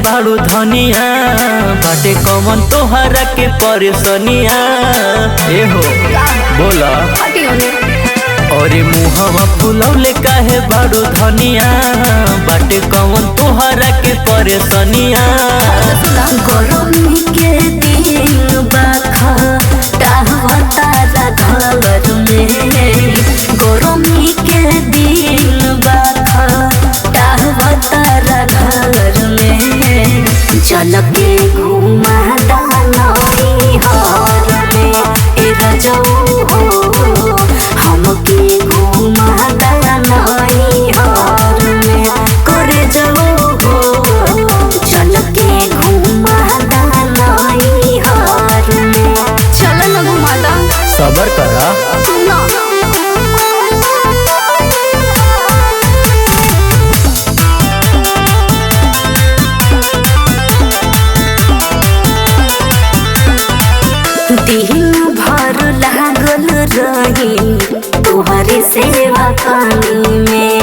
बाड़ू धनिया बाटे कमन तोहरा के परेशानिया ए हो बोला अरे मुहवा फुलौले काहे बाड़ू धनिया बाटे कमन तोहरा के परेशानिया गरमी के दिन बाखा तारा घर में गरमी के दिन बाखा तारा घर में चल के घुमा दानई हर में ए रजऊ हो हमके घुमा दानई हर में करे जाऊ हो चल के घुमा दानई हर में चल न घुमा दा सबर करा दिन भर लागल रही तुहरे सेवा पानी में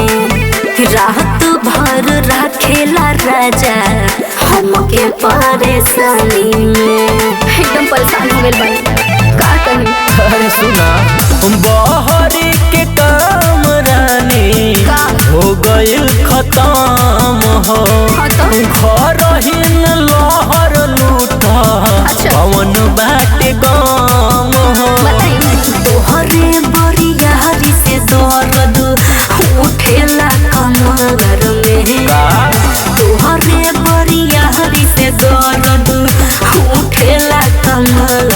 रात भर रखेला राजा हमके परेशानी में एकदम परेशान हो गइल बानी का कही। अरे सुना बहरी के काम रानी हो गइल खत्म हो घर हिन लहर लूटा पवन बाटे गम हो तोहरे बरियारी से दर्द उठेला कमर में तोहरे बरियारी से दर्द उठेला कमर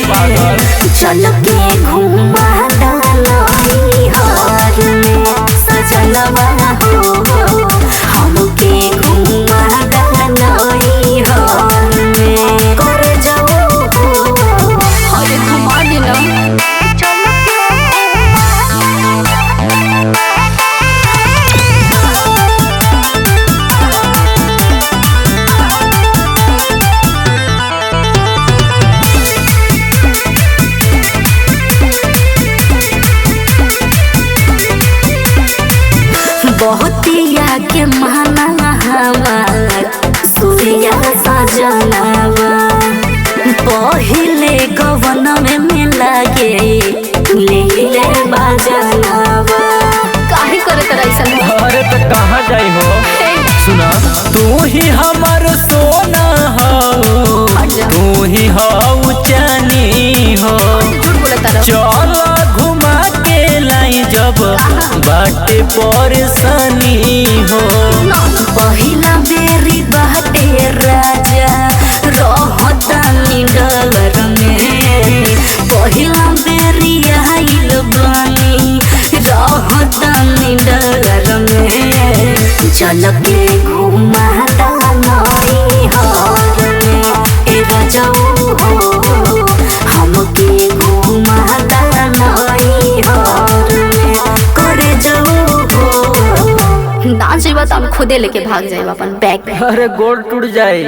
में चल के घुमा दानई हर में सजलवा हो हमके घुमा दानई हर में करे जाओ अरे घुमा देना बहुतिया के महना हमार सूर्या सजनावा पहिले गवन में लागे ले बाजनावा काहे करे तरह ऐसा अरे तो कहाँ जाई हो सुना तू ही हमार सोना हो तू ही हो चानी हो चल घुमा के लाई जब बाटे परेशानी हो पहिला बेरी बाटे राजा रहतानी डगर में पहिला बेरी आइल बानी रहतानी डगर में चल के घुमा दानई हर में ए रजऊ हो हमके घुमा दानई हर में करे जाऊ हो ना जेबा तो हम खुदे लेके भाग जाए अपन बैग में। अरे गोड़ टूट जाए।